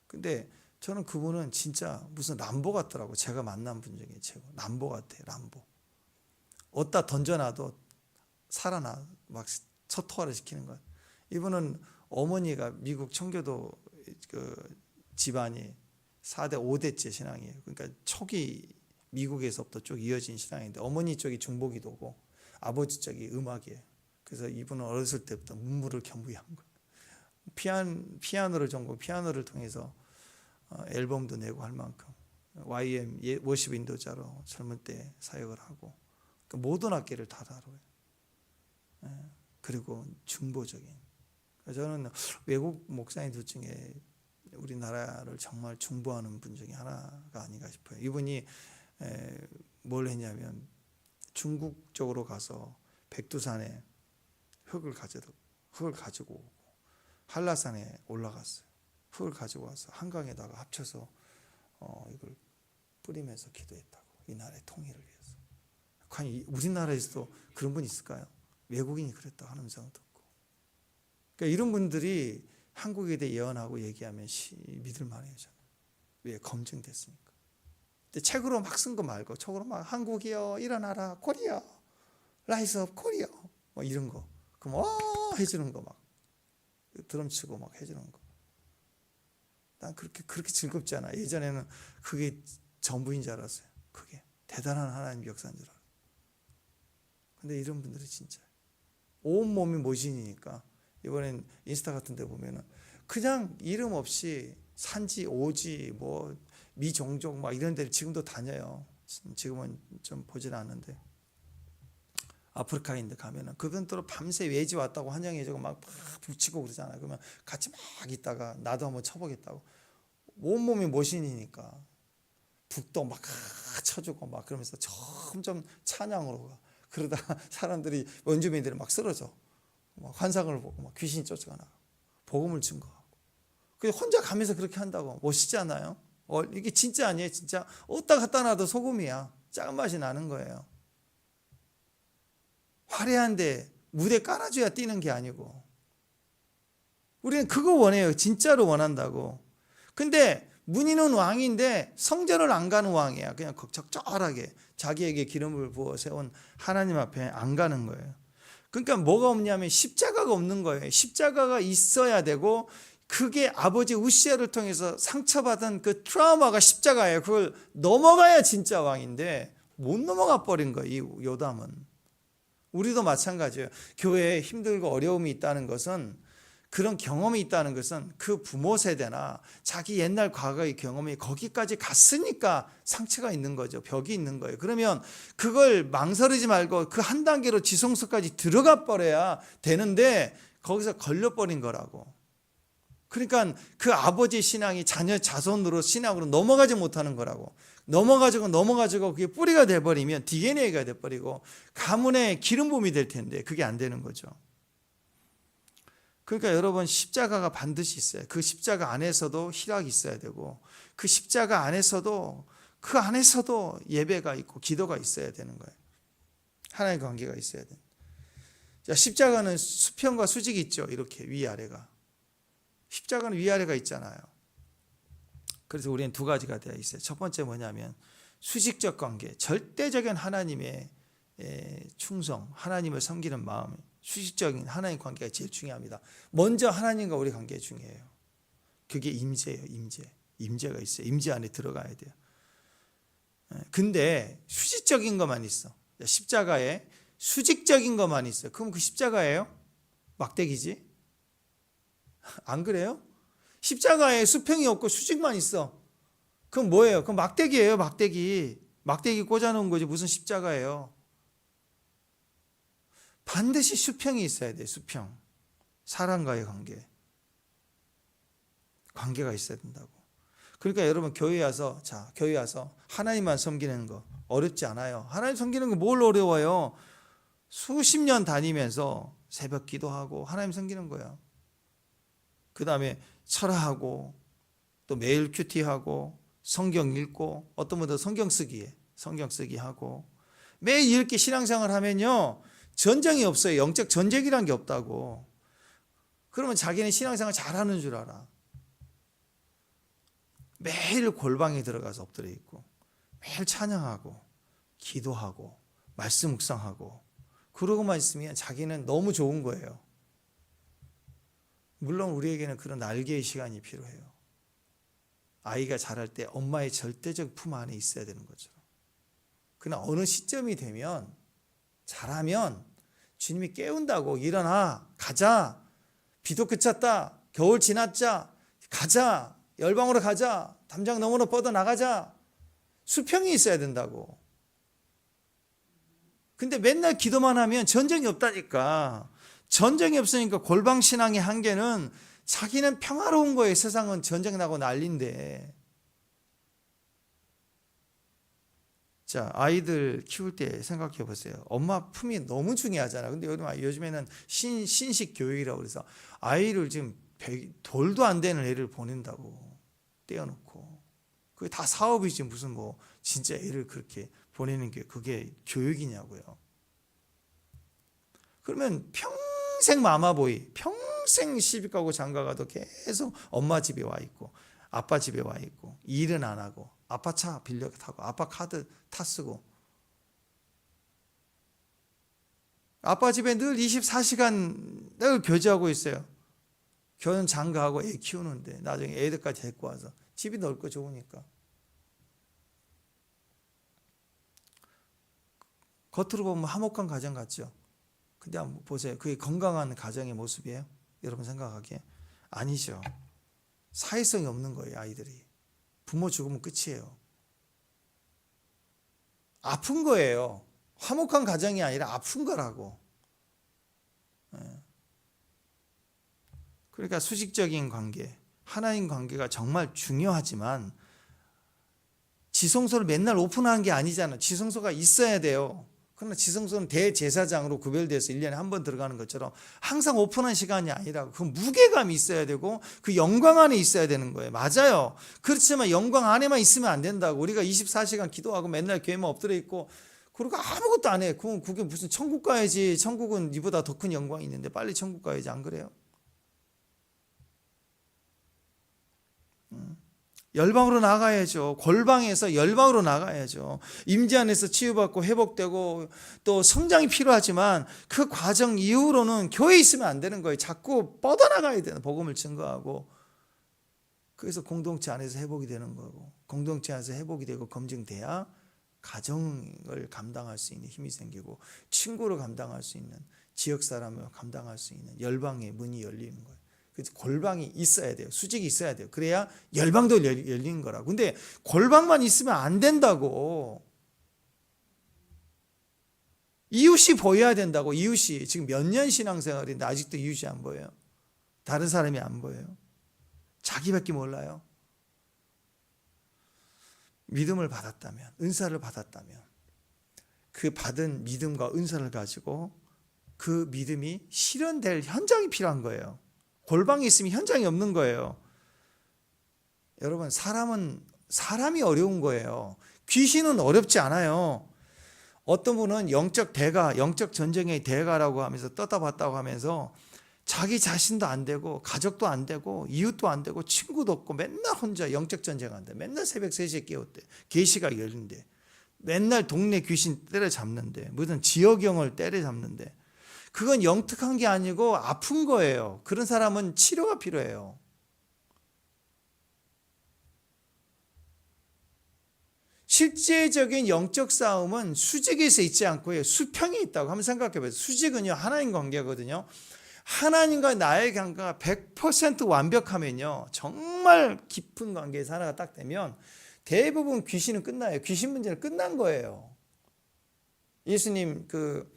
근데 저는 그분은 진짜 무슨 람보 같더라고. 제가 만난 분 중에 최고. 람보 같아요. 람보. 어디다 던져놔도 살아나. 막 초토화를 시키는 것. 이분은 어머니가 미국 청교도 그 집안이 4대 5대째 신앙이에요. 그러니까 초기 미국에서부터 쭉 이어진 신앙인데 어머니 쪽이 중보기도고 아버지 쪽이 음악이에요. 그래서 이분은 어렸을 때부터 문물을 겸비한 거예요. 피아노를 전공, 피아노를 통해서 앨범도 내고 할 만큼 YM 워십 인도자로 젊을 때 사역을 하고 그러니까 모든 악기를 다 다뤄요. 그리고 중보적인. 저는 외국 목사님들 중에 우리나라를 정말 중보하는 분 중에 하나가 아닌가 싶어요. 이분이 뭘 했냐면 중국 쪽으로 가서 백두산에 흙을 가지고 오고 한라산에 올라갔어요. 흙을 가지고 와서 한강에다가 합쳐서 이걸 뿌리면서 기도했다고. 이 나라의 통일을 위해서. 과연 우리나라에서도 그런 분이 있을까요? 외국인이 그랬다고 하는 음성을 듣고. 그러니까 이런 분들이 한국에 대해 예언하고 얘기하면 믿을 만해요. 저는. 왜? 검증됐으니까. 근데 책으로 막 쓴 거 말고 책으로 막 한국이여 일어나라 코리아 라이스 업 코리아 뭐 이런 거. 그럼 해주는 거 막 드럼 치고 막 해주는 거. 난 그렇게 즐겁지 않아. 예전에는 그게 전부인 줄 알았어요. 그게 대단한 하나님 역사인 줄 알았어요. 근데 이런 분들이 진짜 온 몸이 모신이니까 이번엔 인스타 같은 데 보면은 그냥 이름 없이 산지 오지 뭐 미종족 막 이런 데를 지금도 다녀요. 지금은 좀 보진 않는데 아프리카인데 가면은 그분들은 밤새 외지 왔다고 환영해주고 막 북치고 그러잖아요. 그러면 같이 막 있다가 나도 한번 쳐보겠다고 온몸이 모신이니까 북도 막 쳐주고 막 그러면서 점점 찬양으로 가. 그러다가 사람들이 원주민들이 막 쓰러져. 막 환상을 보고 막 귀신이 쫓아가나. 복음을 증거하고. 그래서 혼자 가면서 그렇게 한다고. 멋있지 않아요? 이게 진짜 아니에요. 진짜 어디다 갖다 놔도 소금이야. 작은 맛이 나는 거예요. 화려한데 무대 깔아줘야 뛰는 게 아니고. 우리는 그거 원해요. 진짜로 원한다고. 근데 문의는 왕인데 성전을 안 가는 왕이야. 그냥 적절하게 자기에게 기름을 부어 세운 하나님 앞에 안 가는 거예요. 그러니까 뭐가 없냐면 십자가가 없는 거예요. 십자가가 있어야 되고 그게 아버지 우시아를 통해서 상처받은 그 트라우마가 십자가예요. 그걸 넘어가야 진짜 왕인데 못 넘어가 버린 거예요. 이 요담은. 우리도 마찬가지예요. 교회에 힘들고 어려움이 있다는 것은 그런 경험이 있다는 것은 그 부모 세대나 자기 옛날 과거의 경험이 거기까지 갔으니까 상처가 있는 거죠. 벽이 있는 거예요. 그러면 그걸 망설이지 말고 그 한 단계로 지성소까지 들어가 버려야 되는데 거기서 걸려버린 거라고. 그러니까 그 아버지 신앙이 자녀 자손으로 신앙으로 넘어가지 못하는 거라고. 넘어가지고 그게 뿌리가 돼버리면 DNA가 돼버리고 가문의 기름 부음이 될 텐데 그게 안 되는 거죠. 그러니까 여러분 십자가가 반드시 있어요. 그 십자가 안에서도 희락이 있어야 되고 그 십자가 안에서도 그 안에서도 예배가 있고 기도가 있어야 되는 거예요. 하나님과 관계가 있어야 돼요. 자, 십자가는 수평과 수직이 있죠. 이렇게 위아래가. 십자가는 위아래가 있잖아요. 그래서 우리는 두 가지가 되어 있어요. 첫 번째 뭐냐면 수직적 관계, 절대적인 하나님의 충성, 하나님을 섬기는 마음, 수직적인 하나님 관계가 제일 중요합니다. 먼저 하나님과 우리 관계 중요해요. 그게 임재예요. 임재가 있어요. 임재 안에 들어가야 돼요. 근데 수직적인 것만 있어. 십자가에 수직적인 것만 있어요. 그럼 그 십자가예요? 막대기지? 안 그래요? 십자가에 수평이 없고 수직만 있어. 그럼 뭐예요? 그럼 막대기예요. 막대기 꽂아놓은 거지 무슨 십자가예요. 반드시 수평이 있어야 돼요. 수평. 사람과의 관계가 있어야 된다고. 그러니까 여러분 교회 와서 하나님만 섬기는 거 어렵지 않아요. 하나님 섬기는 거 뭘 어려워요? 수십 년 다니면서 새벽 기도하고 하나님 섬기는 거야. 그 다음에 철학하고 또 매일 큐티하고 성경 읽고 어떤 분들 성경 쓰기 하고 매일 이렇게 신앙생활 하면요 전쟁이 없어요. 영적 전쟁이란 게 없다고. 그러면 자기는 신앙생활 잘하는 줄 알아. 매일 골방에 들어가서 엎드려 있고 매일 찬양하고 기도하고 말씀 묵상하고 그러고만 있으면 자기는 너무 좋은 거예요. 물론 우리에게는 그런 날개의 시간이 필요해요. 아이가 자랄 때 엄마의 절대적 품 안에 있어야 되는 것처럼. 그러나 어느 시점이 되면 자라면 주님이 깨운다고 일어나 가자. 비도 그쳤다. 겨울 지났자. 가자. 열방으로 가자. 담장 너머로 뻗어나가자. 수평이 있어야 된다고. 근데 맨날 기도만 하면 전쟁이 없다니까. 전쟁이 없으니까 골방신앙의 한계는 자기는 평화로운 거예요. 세상은 전쟁 나고 난리인데. 자, 아이들 키울 때 생각해 보세요. 엄마 품이 너무 중요하잖아. 근데 요즘에는 신식 교육이라고 그래서 아이를 지금 돌도 안 되는 애를 보낸다고. 떼어놓고. 그게 다 사업이지 무슨 뭐 진짜 애를 그렇게 보내는 게 그게 교육이냐고요. 그러면 평생 마마보이, 평생 시집가고 장가가도 계속 엄마 집에 와 있고 아빠 집에 와 있고 일은 안 하고 아빠 차 빌려 타고 아빠 카드 타 쓰고 아빠 집에 늘 24시간 늘 교제하고 있어요. 결혼 장가하고 애 키우는데 나중에 애들까지 데리고 와서 집이 넓고 좋으니까. 겉으로 보면 화목한 가정 같죠. 근데 한번 보세요. 그게 건강한 가정의 모습이에요? 여러분 생각하기에? 아니죠. 사회성이 없는 거예요. 아이들이. 부모 죽으면 끝이에요. 아픈 거예요. 화목한 가정이 아니라 아픈 거라고. 그러니까 수직적인 관계, 하나님 관계가 정말 중요하지만 지성소를 맨날 오픈하는 게 아니잖아요. 지성소가 있어야 돼요. 그러나 지성소는 대제사장으로 구별돼서 1년에 한 번 들어가는 것처럼 항상 오픈한 시간이 아니라고. 그 무게감이 있어야 되고 그 영광 안에 있어야 되는 거예요. 맞아요. 그렇지만 영광 안에만 있으면 안 된다고. 우리가 24시간 기도하고 맨날 교회만 엎드려 있고 그리고 아무것도 안 해. 그럼 그게 무슨 천국 가야지. 천국은 이보다 더 큰 영광이 있는데 빨리 천국 가야지. 안 그래요? 열방으로 나가야죠. 골방에서 열방으로 나가야죠. 임재 안에서 치유받고 회복되고 또 성장이 필요하지만 그 과정 이후로는 교회에 있으면 안 되는 거예요. 자꾸 뻗어나가야 되는 복음을 증거하고 그래서 공동체 안에서 회복이 되는 거고 공동체 안에서 회복이 되고 검증돼야 가정을 감당할 수 있는 힘이 생기고 친구를 감당할 수 있는 지역 사람을 감당할 수 있는 열방의 문이 열리는 거예요. 그래서 골방이 있어야 돼요. 수직이 있어야 돼요. 그래야 열방도 열리는 거라고. 근데 골방만 있으면 안 된다고. 이웃이 보여야 된다고. 이웃이 지금 몇 년 신앙생활인데 아직도 이웃이 안 보여요. 다른 사람이 안 보여요. 자기밖에 몰라요. 믿음을 받았다면, 은사를 받았다면 그 받은 믿음과 은사를 가지고 그 믿음이 실현될 현장이 필요한 거예요. 골방이 있으면 현장이 없는 거예요. 여러분, 사람이 어려운 거예요. 귀신은 어렵지 않아요. 어떤 분은 영적 전쟁의 대가라고 하면서 떴다봤다고 하면서 자기 자신도 안 되고 가족도 안 되고 이웃도 안 되고 친구도 없고 맨날 혼자 영적 전쟁한대. 맨날 새벽 3시에 깨웠대. 계시가 열린대. 맨날 동네 귀신 때려잡는데, 무슨 지역영을 때려잡는데, 그건 영특한 게 아니고 아픈 거예요. 그런 사람은 치료가 필요해요. 실제적인 영적 싸움은 수직에서 있지 않고요, 수평에 있다고 한번 생각해 보세요. 수직은요, 하나님 관계거든요. 하나님과 나의 관계가 100% 완벽하면요, 정말 깊은 관계에서 하나가 딱 되면 대부분 귀신은 끝나요. 귀신 문제는 끝난 거예요. 예수님 그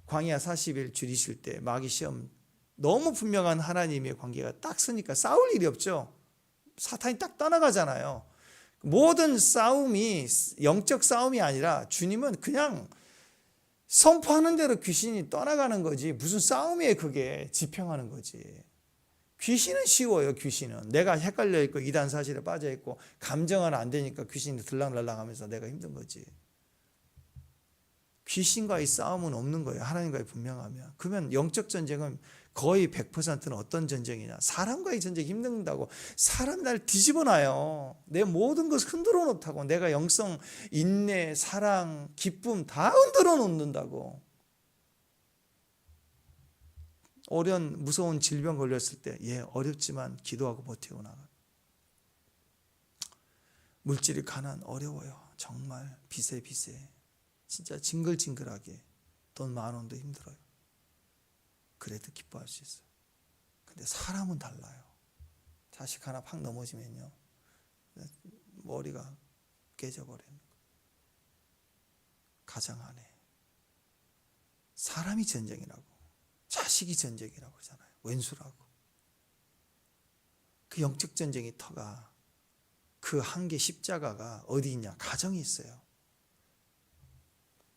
광야 40일 줄이실 때 마귀 시험, 너무 분명한 하나님의 관계가 딱 서니까 싸울 일이 없죠. 사탄이 딱 떠나가잖아요. 모든 싸움이 영적 싸움이 아니라 주님은 그냥 선포하는 대로 귀신이 떠나가는 거지, 무슨 싸움이에요. 그게 지평하는 거지. 귀신은 쉬워요. 귀신은 내가 헷갈려 있고 이단 사실에 빠져 있고 감정은 안 되니까 귀신이 들락날락하면서 내가 힘든 거지. 귀신과의 싸움은 없는 거예요. 하나님과의 분명하면. 그러면 영적 전쟁은 거의 100%는 어떤 전쟁이냐, 사람과의 전쟁이 힘든다고. 사람이 날 뒤집어 놔요. 내 모든 것을 흔들어 놓다고. 내가 영성, 인내, 사랑, 기쁨 다 흔들어 놓는다고. 어려운 무서운 질병 걸렸을 때, 어렵지만 기도하고 버티고 나가. 물질이 가난 어려워요. 정말 빚에 진짜 징글징글하게 돈 10,000원도 힘들어요. 그래도 기뻐할 수 있어요. 근데 사람은 달라요. 자식 하나 팍 넘어지면요, 머리가 깨져버리는 거예요. 가정 안에 사람이 전쟁이라고, 자식이 전쟁이라고 그러잖아요. 원수라고. 그 영적 전쟁의 터가, 그 한계 십자가가 어디 있냐? 가정에 있어요.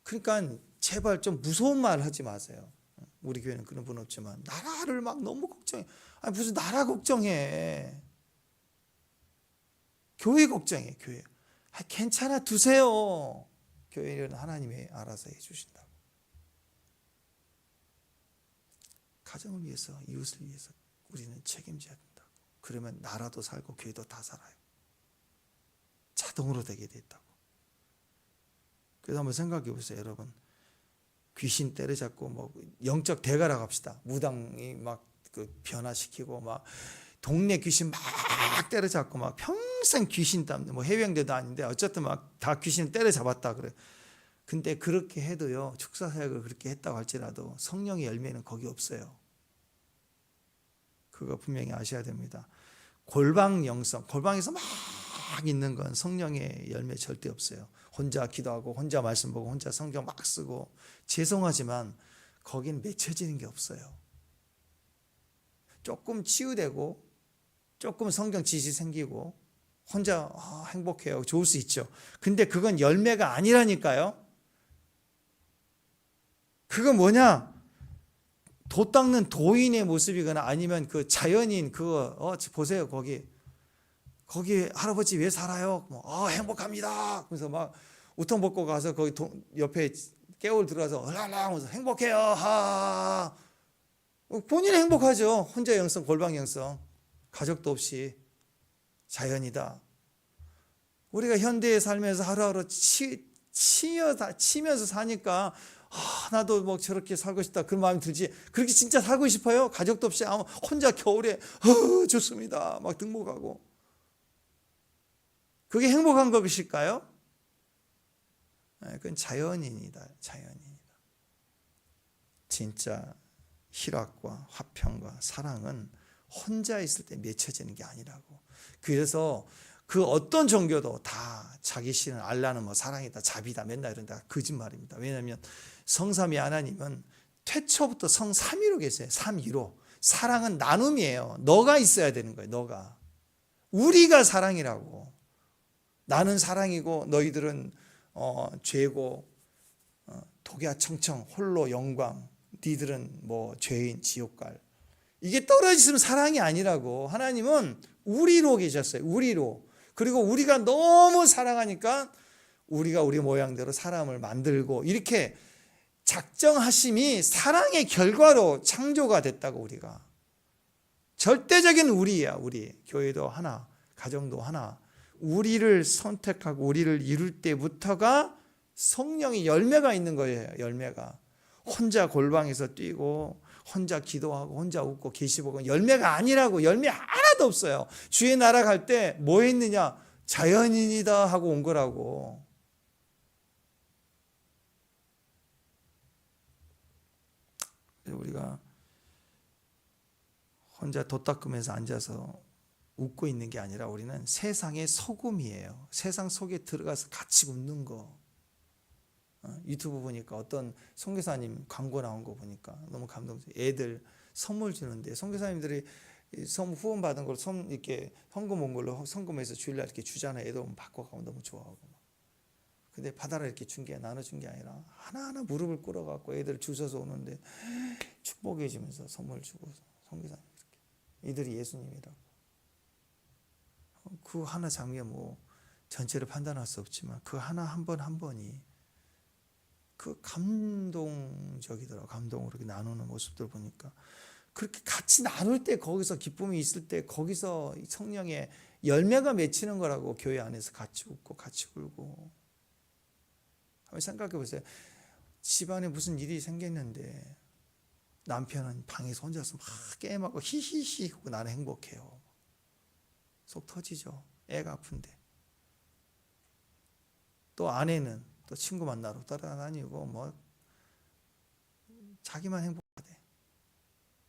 그러니까 제발 좀 무서운 말 하지 마세요. 우리 교회는 그런 분 없지만 나라를 막 너무 걱정해. 아니 무슨 나라 걱정해. 교회 걱정해. 교회. 괜찮아 두세요. 교회는 하나님이 알아서 해주신다고. 가정을 위해서, 이웃을 위해서 우리는 책임져야 된다고. 그러면 나라도 살고 교회도 다 살아요. 자동으로 되게 됐다고. 그래서 한번 생각해 보세요, 여러분. 귀신 때려잡고 뭐 영적 대가라고 합시다. 무당이 막 그 변화시키고 막 동네 귀신 막 때려잡고 막 평생 귀신 때문에, 뭐 해병대도 아닌데 어쨌든 막 다 귀신 때려잡았다 그래. 근데 그렇게 해도요, 축사 사역을 그렇게 했다고 할지라도 성령의 열매는 거기 없어요. 그거 분명히 아셔야 됩니다. 골방 영성, 골방에서 막 있는 건 성령의 열매 절대 없어요. 혼자 기도하고 혼자 말씀 보고 혼자 성경 막 쓰고, 죄송하지만 거긴 맺혀지는 게 없어요. 조금 치유되고 조금 성경 지식 생기고 혼자 행복해요. 좋을 수 있죠. 근데 그건 열매가 아니라니까요. 그건 뭐냐? 도 닦는 도인의 모습이거나 아니면 그 자연인 그거 보세요. 거기 할아버지 왜 살아요? 행복합니다. 그래서 막 우통 벗고 가서 거기 옆에 깨울 들어가서 얼랄라 하면서 행복해요. 하. 본인은 행복하죠. 혼자 영성, 골방 영성. 가족도 없이 자연이다. 우리가 현대에 살면서 하루하루 치면서 사니까 나도 뭐 저렇게 살고 싶다 그런 마음이 들지. 그렇게 진짜 살고 싶어요? 가족도 없이 혼자 겨울에 좋습니다. 막 등목하고. 그게 행복한 것일까요? 그건 자연인이다. 자연인이다. 진짜 희락과 화평과 사랑은 혼자 있을 때 맺혀지는 게 아니라고. 그래서 그 어떤 종교도 다 자기 신은 알라는 뭐 사랑이다, 자비다, 맨날 이런다. 거짓말입니다. 왜냐하면 성삼위 하나님은 태초부터 성삼위로 계세요. 삼위로. 사랑은 나눔이에요. 너가 있어야 되는 거예요. 너가. 우리가 사랑이라고. 나는 사랑이고 너희들은 죄고 독야 청청 홀로 영광, 니들은 뭐 죄인 지옥갈. 이게 떨어지면 사랑이 아니라고. 하나님은 우리로 계셨어요. 우리로. 그리고 우리가 너무 사랑하니까 우리가 우리 모양대로 사람을 만들고 이렇게 작정하심이 사랑의 결과로 창조가 됐다고. 우리가 절대적인 우리야. 우리 교회도 하나, 가정도 하나. 우리를 선택하고 우리를 이룰 때부터가 성령이 열매가 있는 거예요. 열매가. 혼자 골방에서 뛰고 혼자 기도하고 혼자 웃고 계시보고 열매가 아니라고. 열매 하나도 없어요. 주의 나라 갈 때 뭐 했느냐? 자연인이다 하고 온 거라고. 우리가 혼자 돛 닦으면서 앉아서 웃고 있는 게 아니라 우리는 세상의 소금이에요. 세상 속에 들어가서 같이 웃는 거. 유튜브 보니까 어떤 선교사님 광고 나온 거 보니까 너무 감동적이에요. 애들 선물 주는데 선교사님들이 후원 받은 걸 이렇게 헌금 온 걸로 헌금해서 주일날 이렇게 주잖아요. 애들 오면 바꿔가고 너무 좋아하고. 근데 받아라 이렇게 준 게 나눠준 게 아니라 하나하나 무릎을 꿇어갖고 애들 주셔서 오는데 축복해 주면서 선물 주고 선교사님 이렇게 이들이 예수님이라고. 그 하나 장면 뭐 전체를 판단할 수 없지만 그 하나 한 번 한 번이 그 감동적이더라고. 감동으로 이렇게 나누는 모습들 보니까 그렇게 같이 나눌 때 거기서 기쁨이 있을 때 거기서 성령의 열매가 맺히는 거라고. 교회 안에서 같이 웃고 같이 울고. 한번 생각해 보세요. 집안에 무슨 일이 생겼는데 남편은 방에서 혼자서 막 게임하고 히히히 하고 나는 행복해요. 속 터지죠. 애가 아픈데. 또 아내는 또 친구 만나러 따라다니고 뭐 자기만 행복하대.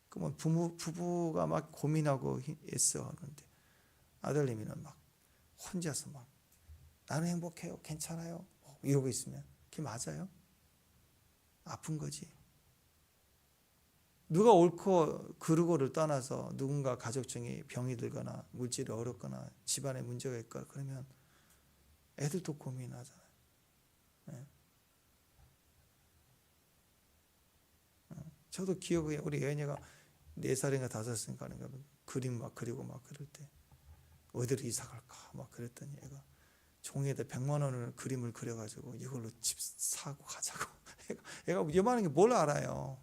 그러면 부부가 막 고민하고 애써 하는데 아들내미는 막 혼자서 막 나는 행복해요. 괜찮아요. 이러고 있으면 그게 맞아요? 아픈 거지. 누가 옳고 그르고를 떠나서 누군가 가족 중에 병이 들거나 물질이 어렵거나 집안에 문제가 있거나 그러면 애들도 고민하잖아요. 네. 저도 기억해. 우리 애녀가 4살인가 5살인가 그림 막 그리고 막 그럴 때 어디로 이사 갈까 막 그랬더니 애가 종이에다 100만 원을 그림을 그려가지고 이걸로 집 사고 가자고. 애가 이만한 게 뭘 알아요.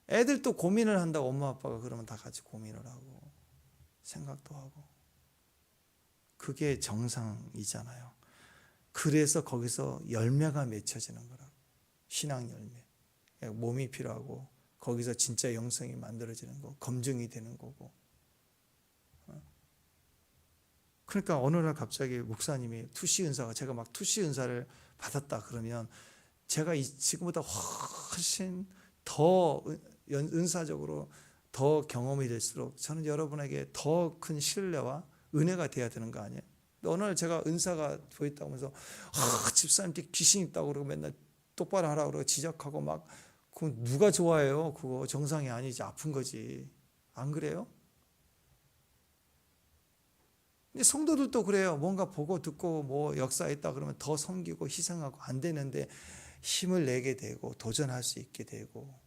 애들도 고민을 한다고 엄마 아빠가 그러면 다 같이 고민을 하고 생각도 하고. 그게 정상이잖아요. 그래서 거기서 열매가 맺혀지는 거라고. 신앙 열매. 몸이 필요하고 거기서 진짜 영성이 만들어지는 거, 검증이 되는 거고. 그러니까 어느 날 갑자기 목사님이 투시 은사가 제가 막 투시 은사를 받았다 그러면 제가 지금보다 훨씬 더 은사적으로 더 경험이 될수록 저는 여러분에게 더 큰 신뢰와 은혜가 돼야 되는 거 아니에요? 어느 날 제가 은사가 보였다고 하면서 집사님께 귀신 있다고 그러고 맨날 똑바로 하라고 그러고 지적하고 막 그거 누가 좋아해요? 그거 정상이 아니지. 아픈 거지. 안 그래요? 근데 성도들도 그래요. 뭔가 보고 듣고 뭐 역사했다 그러면 더 섬기고 희생하고 안 되는데 힘을 내게 되고 도전할 수 있게 되고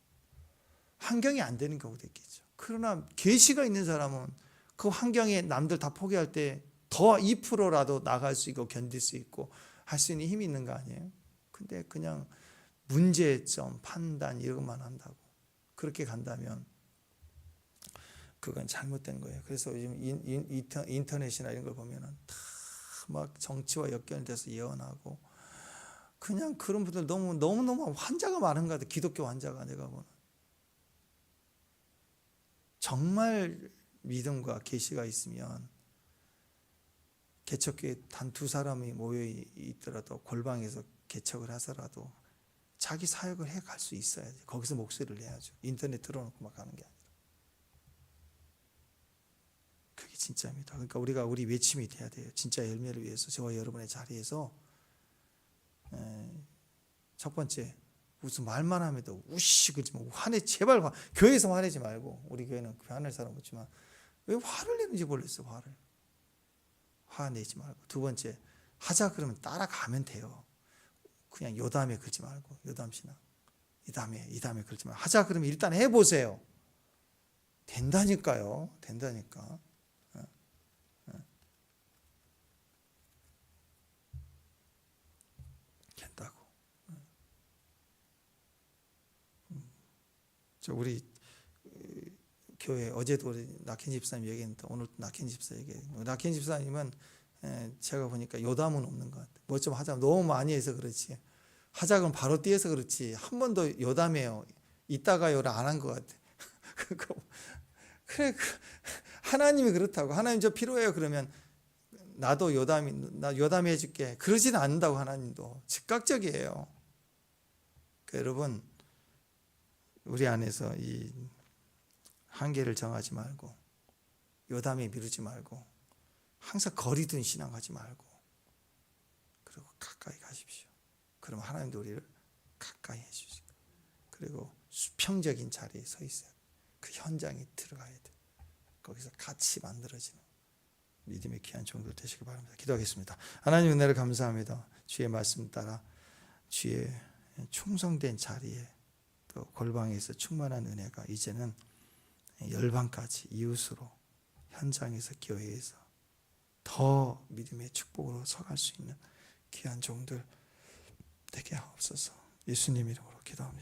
환경이 안 되는 경우도 있겠죠. 그러나 계시가 있는 사람은 그 환경에 남들 다 포기할 때 더 2%라도 나갈 수 있고 견딜 수 있고 할 수 있는 힘이 있는 거 아니에요? 근데 그냥 문제점, 판단 이런 것만 한다고 그렇게 간다면 그건 잘못된 거예요. 그래서 요즘 인터넷이나 이런 걸 보면은 다 막 정치와 연결돼서 예언하고 그냥 그런 분들 너무 환자가 많은 것 같아요. 기독교 환자가 내가 보는. 정말 믿음과 계시가 있으면 개척교회 단 2사람이 모여 있더라도 골방에서 개척을 하서라도 자기 사역을 해 갈 수 있어야 돼. 거기서 목소리를 내야죠. 인터넷 틀어놓고 막 가는 게 아니라. 그게 진짜입니다. 그러니까 우리가 우리 외침이 돼야 돼요. 진짜 열매를 위해서 저와 여러분의 자리에서 첫 번째 무슨 말만 하면도 우씨 그러지 마. 제발 교회에서 화내지 말고 우리 교회는 화낼 사람 없지만 왜 화를 내는지 모르겠어. 화내지 말고. 두 번째 하자 그러면 따라가면 돼요. 그냥 요담에 긁지 말고 요담 신앙 이담에 긁지 말고 하자 그러면 일단 해보세요. 된다니까요. 된다니까. 된다고. 우리 교회 어제도 우리 낙현 집사님 얘기했는데 오늘 낙현 집사 얘기해요. 낙현 집사님은 제가 보니까 요담은 없는 것 같아요. 뭐 좀 하자면 너무 많이 해서 그렇지. 하자 그러면 바로 뛰어서 그렇지. 한 번도 요담해요. 이따가요를 안 한 것 같아. 그래, 하나님이 그렇다고. 하나님 저 필요해요. 그러면 나 요담해 줄게. 그러지는 않는다고 하나님도. 즉각적이에요. 그러니까 여러분, 우리 안에서 이 한계를 정하지 말고, 요담에 미루지 말고, 항상 거리 둔 신앙하지 말고, 그리고 가까이 가십시오. 그러면 하나님도 우리를 가까이 해주시고, 그리고 수평적인 자리에 서 있어요. 그 현장에 들어가야 돼. 거기서 같이 만들어지는 믿음의 귀한 종들 되시길 바랍니다. 기도하겠습니다. 하나님 은혜를 감사합니다. 주의 말씀 따라 주의 충성된 자리에 또 골방에서 충만한 은혜가 이제는 열방까지 이웃으로 현장에서 교회에서 더 믿음의 축복으로 서갈 수 있는 귀한 종들 되게 하옵소서. 예수님 이름으로 기도합니다.